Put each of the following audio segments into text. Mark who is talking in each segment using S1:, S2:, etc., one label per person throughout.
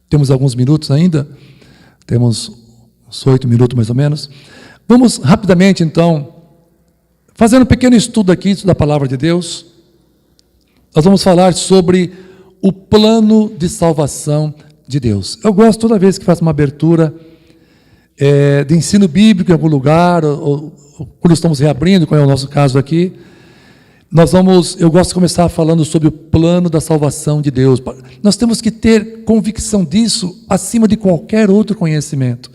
S1: Temos alguns minutos ainda, temos uns 8 minutos mais ou menos. Vamos rapidamente, então, fazer um pequeno estudo aqui da palavra de Deus. Nós vamos falar sobre o plano de salvação de Deus. Eu gosto toda vez que faço uma abertura de ensino bíblico em algum lugar, ou quando estamos reabrindo, como é o nosso caso aqui, eu gosto de começar falando sobre o plano da salvação de Deus. Nós temos que ter convicção disso acima de qualquer outro conhecimento.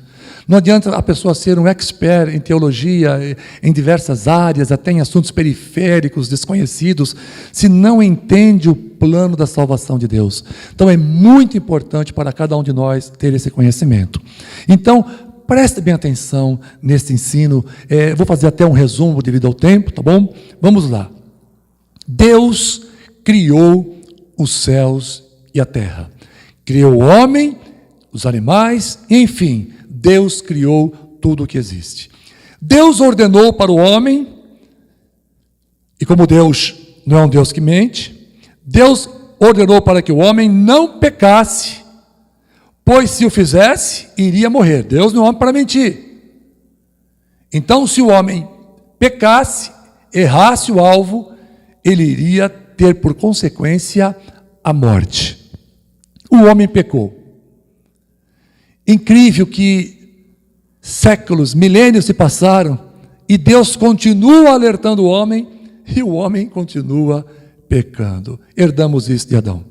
S1: Não adianta a pessoa ser um expert em teologia, em diversas áreas, até em assuntos periféricos, desconhecidos, se não entende o plano da salvação de Deus. Então é muito importante para cada um de nós ter esse conhecimento. Então, preste bem atenção nesse ensino. Vou fazer até um resumo devido ao tempo, tá bom? Vamos lá. Deus criou os céus e a terra. Criou o homem, os animais, enfim, Deus criou tudo o que existe. Deus ordenou para o homem, e como Deus não é um Deus que mente, Deus ordenou para que o homem não pecasse, pois se o fizesse, iria morrer. Deus não é homem para mentir. Então, se o homem pecasse, errasse o alvo, ele iria ter por consequência a morte. O homem pecou. Incrível que séculos, milênios se passaram e Deus continua alertando o homem e o homem continua pecando. Herdamos isso de Adão.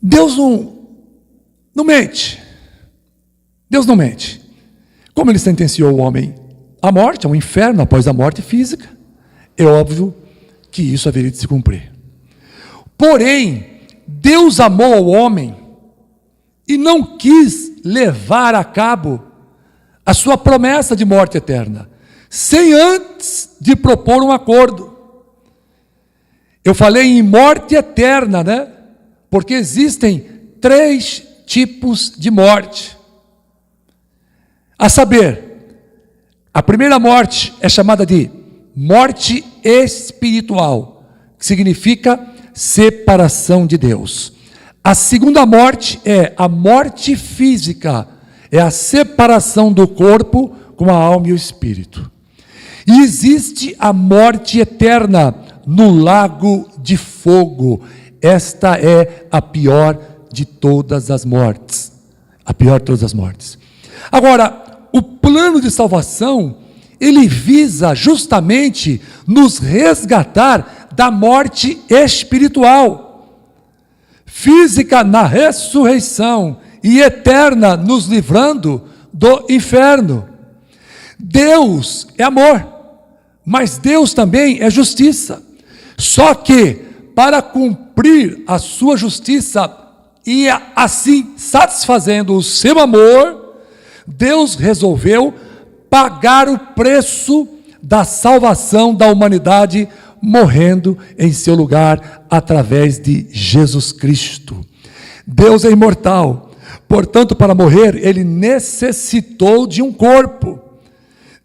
S1: Deus não mente. Deus não mente. Como ele sentenciou o homem à morte, ao inferno após a morte física, é óbvio que isso haveria de se cumprir. Porém, Deus amou ao homem e não quis levar a cabo a sua promessa de morte eterna, sem antes de propor um acordo. Eu falei em morte eterna, né? Porque existem 3 tipos de morte. A saber, a primeira morte é chamada de morte espiritual, que significa separação de Deus. A segunda morte é a morte física, é a separação do corpo com a alma e o espírito. E existe a morte eterna no lago de fogo. Esta é a pior de todas as mortes. A pior de todas as mortes. Agora, o plano de salvação, ele visa justamente nos resgatar da morte espiritual, física na ressurreição e eterna nos livrando do inferno. Deus é amor, mas Deus também é justiça. Só que para cumprir a sua justiça e assim satisfazendo o seu amor, Deus resolveu pagar o preço da salvação da humanidade, morrendo em seu lugar através de Jesus Cristo. Deus é imortal, portanto, para morrer, ele necessitou de um corpo.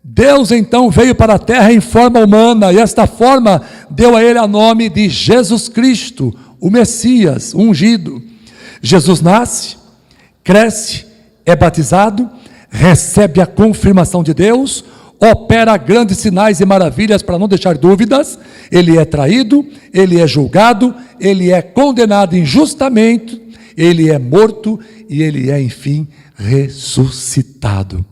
S1: Deus então veio para a terra em forma humana, e esta forma deu a ele o nome de Jesus Cristo, o Messias, o ungido. Jesus nasce, cresce, é batizado, recebe a confirmação de Deus, opera grandes sinais e maravilhas para não deixar dúvidas, ele é traído, ele é julgado, ele é condenado injustamente, ele é morto e ele é, enfim, ressuscitado.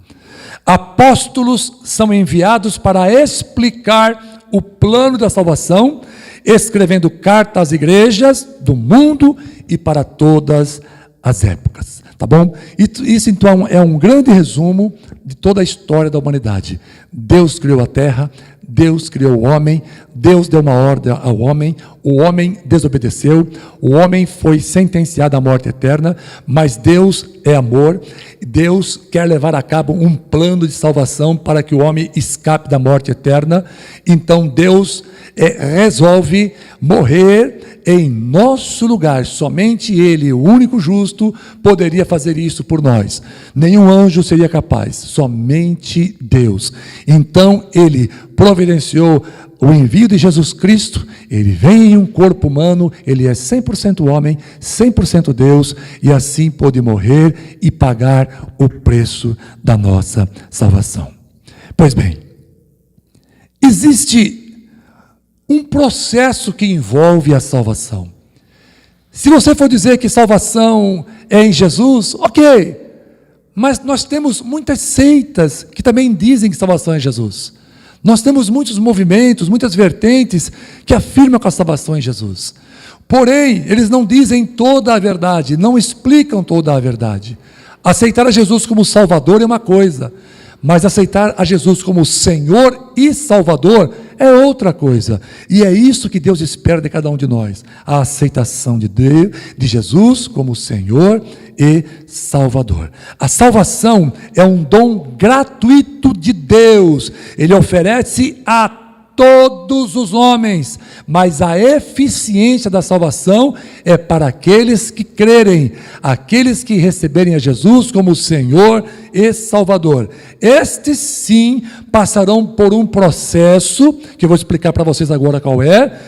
S1: Apóstolos são enviados para explicar o plano da salvação, escrevendo cartas às igrejas do mundo e para todas as épocas. Tá bom? Isso então é um grande resumo de toda a história da humanidade. Deus criou a terra, Deus criou o homem, Deus deu uma ordem ao homem, o homem desobedeceu, o homem foi sentenciado à morte eterna, mas Deus é amor, Deus quer levar a cabo um plano de salvação para que o homem escape da morte eterna. Então Deus resolve morrer em nosso lugar. Somente Ele, o único justo, poderia fazer isso por nós. Nenhum anjo seria capaz, somente Deus. Então Ele providenciou o envio de Jesus Cristo. Ele vem em um corpo humano, Ele é 100% homem, 100% Deus, e assim pôde morrer e pagar o preço da nossa salvação. Pois bem, existe um processo que envolve a salvação. Se você for dizer que salvação é em Jesus, ok, mas nós temos muitas seitas que também dizem que salvação é em Jesus. Nós temos muitos movimentos, muitas vertentes que afirmam que a salvação é em Jesus. Porém, eles não dizem toda a verdade, não explicam toda a verdade. Aceitar a Jesus como Salvador é uma coisa, mas aceitar a Jesus como Senhor e Salvador é outra coisa. E é isso que Deus espera de cada um de nós. A aceitação de Deus, de Jesus como Senhor e Salvador. A salvação é um dom gratuito de Deus. Ele oferece a todos os homens, mas a eficiência da salvação é para aqueles que crerem, aqueles que receberem a Jesus como Senhor e Salvador. Estes sim passarão por um processo, que eu vou explicar para vocês agora qual é,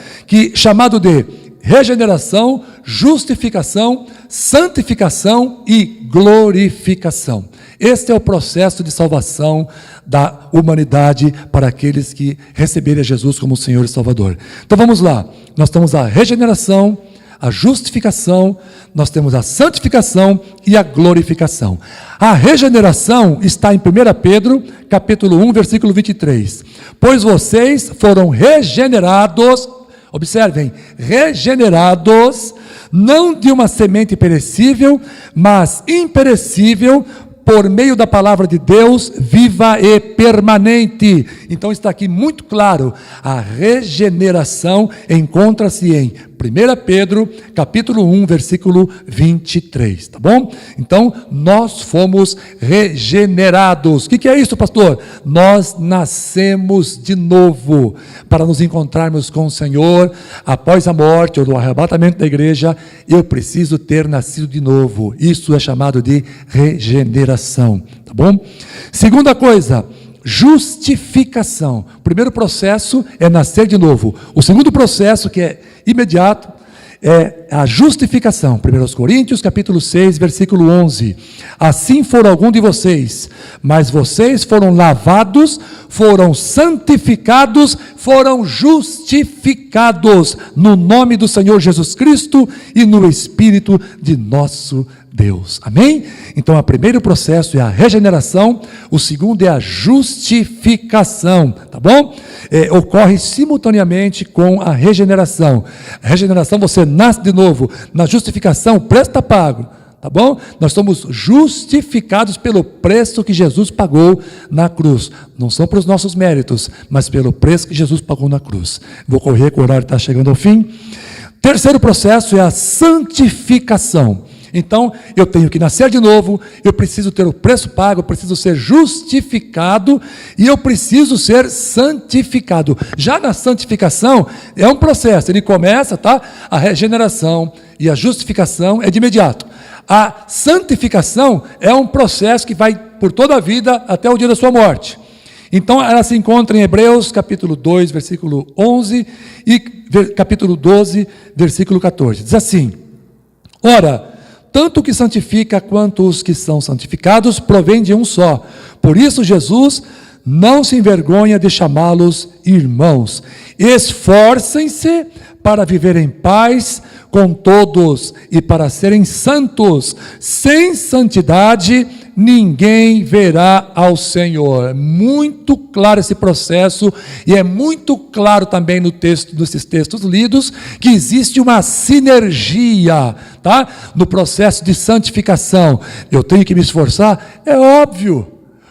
S1: chamado de regeneração, justificação, santificação e glorificação. Este é o processo de salvação da humanidade para aqueles que receberem a Jesus como Senhor e Salvador. Então vamos lá, nós temos a regeneração, a justificação, nós temos a santificação e a glorificação. A regeneração está em 1 Pedro, capítulo 1, versículo 23. Pois vocês foram regenerados, observem, regenerados, não de uma semente perecível, mas imperecível, por meio da palavra de Deus, viva e permanente. Então está aqui muito claro, a regeneração encontra-se em 1 Pedro, capítulo 1, versículo 23, tá bom? Então, nós fomos regenerados. O que é isso, pastor? Nós nascemos de novo, para nos encontrarmos com o Senhor, após a morte ou o arrebatamento da igreja, eu preciso ter nascido de novo. Isso é chamado de regeneração, tá bom? Segunda coisa, justificação. O primeiro processo é nascer de novo. O segundo processo, que é imediato, é a justificação. 1 Coríntios, capítulo 6, versículo 11. Assim foram alguns de vocês, mas vocês foram lavados, foram santificados, foram justificados no nome do Senhor Jesus Cristo e no Espírito de nosso Deus. Amém? Então, o primeiro processo é a regeneração, o segundo é a justificação, tá bom? Ocorre simultaneamente com a regeneração. A regeneração, você nasce de novo. Na justificação, o preço está pago, tá bom? Nós somos justificados pelo preço que Jesus pagou na cruz. Não são pelos nossos méritos, mas pelo preço que Jesus pagou na cruz. Vou correr, que o horário está chegando ao fim. Terceiro processo é a santificação. Então, eu tenho que nascer de novo, eu preciso ter o preço pago, eu preciso ser justificado e eu preciso ser santificado. Já na santificação, é um processo, ele começa, tá? A regeneração e a justificação é de imediato. A santificação é um processo que vai por toda a vida até o dia da sua morte. Então, ela se encontra em Hebreus, capítulo 2, versículo 11 e capítulo 12, versículo 14. Diz assim: ora, tanto o que santifica quanto os que são santificados provém de um só. Por isso Jesus não se envergonha de chamá-los irmãos. Esforcem-se para viver em paz com todos e para serem santos. Sem santidade ninguém verá ao Senhor. Muito claro esse processo, e é muito claro também no texto, nesses textos lidos, que existe uma sinergia, tá? No processo de santificação. Eu tenho que me esforçar? É óbvio,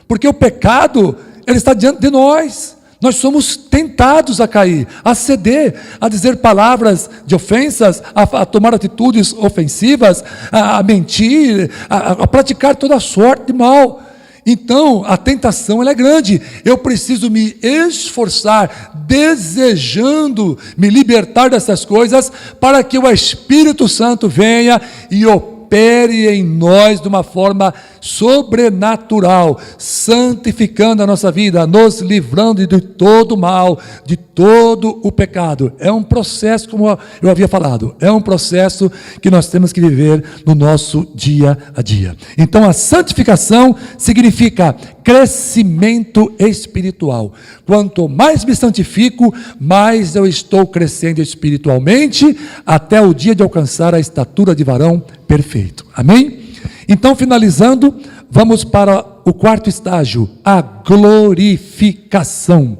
S1: porque o pecado, ele está diante de nós. Nós somos tentados a cair, a ceder, a dizer palavras de ofensas, a tomar atitudes ofensivas, a mentir, a praticar toda sorte de mal. Então, a tentação ela é grande. Eu preciso me esforçar, desejando me libertar dessas coisas, para que o Espírito Santo venha e opere em nós de uma forma sobrenatural, santificando a nossa vida, nos livrando de todo o mal, de todo o pecado. É um processo, como eu havia falado, é um processo que nós temos que viver no nosso dia a dia. Então a santificação significa crescimento espiritual. Quanto mais me santifico, mais eu estou crescendo espiritualmente, até o dia de alcançar a estatura de varão perfeito. Amém? Então, finalizando, vamos para o quarto estágio, a glorificação.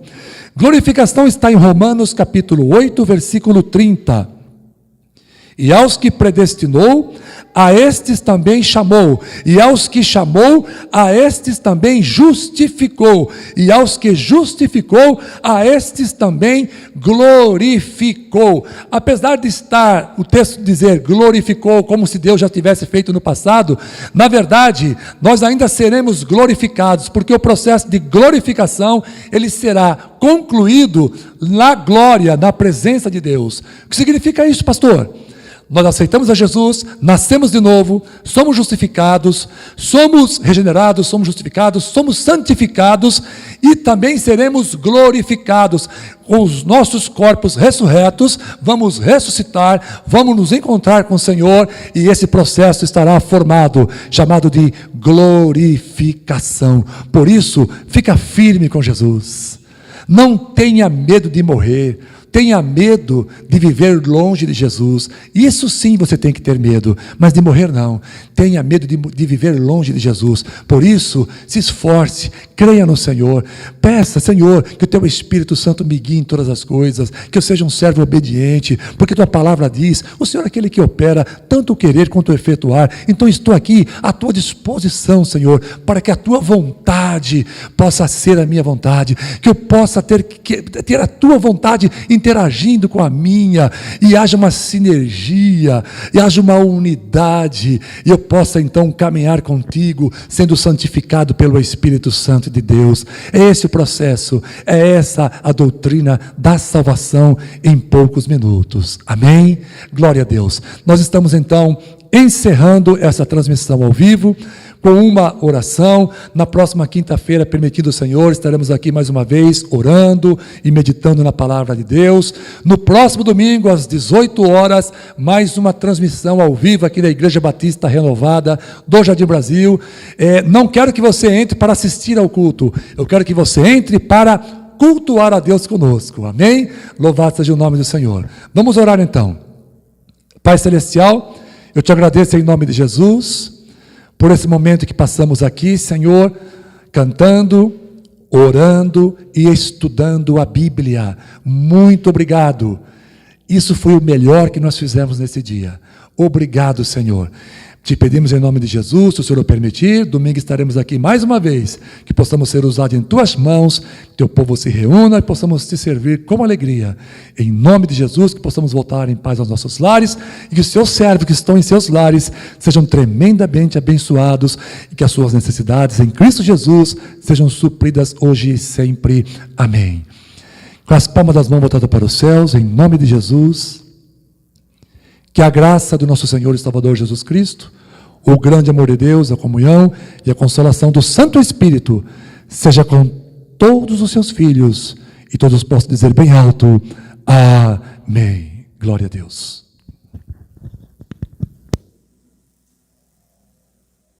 S1: Glorificação está em Romanos capítulo 8, versículo 30. E aos que predestinou, a estes também chamou, e aos que chamou, a estes também justificou, e aos que justificou, a estes também glorificou. Apesar de estar o texto dizer glorificou, como se Deus já tivesse feito no passado, na verdade, nós ainda seremos glorificados, porque o processo de glorificação, ele será concluído na glória, na presença de Deus. O que significa isso, pastor? Nós aceitamos a Jesus, nascemos de novo, somos justificados, somos regenerados, somos justificados, somos santificados e também seremos glorificados. Com os nossos corpos ressurretos, vamos ressuscitar, vamos nos encontrar com o Senhor e esse processo estará formado, chamado de glorificação. Por isso, fica firme com Jesus. Não tenha medo de morrer. Tenha medo de viver longe de Jesus. Isso sim você tem que ter medo, mas de morrer não. Tenha medo de viver longe de Jesus. Por isso, se esforce, creia no Senhor. Peça, Senhor, que o Teu Espírito Santo me guie em todas as coisas, que eu seja um servo obediente, porque Tua palavra diz, o Senhor é aquele que opera tanto o querer quanto o efetuar. Então estou aqui à Tua disposição, Senhor, para que a Tua vontade possa ser a minha vontade, que eu possa ter a Tua vontade interagindo com a minha, e haja uma sinergia, e haja uma unidade, e eu possa então caminhar contigo, sendo santificado pelo Espírito Santo de Deus. É esse o processo, é essa a doutrina da salvação em poucos minutos. Amém? Glória a Deus. Nós estamos então encerrando essa transmissão ao vivo, com uma oração. Na próxima quinta-feira, permitido o Senhor, estaremos aqui mais uma vez, orando e meditando na palavra de Deus. No próximo domingo, às 18 horas, mais uma transmissão ao vivo aqui da Igreja Batista Renovada do Jardim Brasil. Não quero que você entre para assistir ao culto, eu quero que você entre para cultuar a Deus conosco. Amém? Louvado seja o nome do Senhor. Vamos orar então. Pai Celestial, eu te agradeço em nome de Jesus, por esse momento que passamos aqui, Senhor, cantando, orando e estudando a Bíblia. Muito obrigado. Isso foi o melhor que nós fizemos nesse dia. Obrigado, Senhor. Te pedimos em nome de Jesus, se o Senhor o permitir, domingo estaremos aqui mais uma vez, que possamos ser usados em Tuas mãos, que Teu povo se reúna e possamos Te servir com alegria. Em nome de Jesus, que possamos voltar em paz aos nossos lares, e que os Seus servos que estão em seus lares sejam tremendamente abençoados, e que as suas necessidades em Cristo Jesus sejam supridas hoje e sempre. Amém. Com as palmas das mãos voltadas para os céus, em nome de Jesus, que a graça do nosso Senhor e Salvador Jesus Cristo, o grande amor de Deus, a comunhão e a consolação do Santo Espírito seja com todos os seus filhos, e todos possam dizer bem alto, amém. Glória a Deus.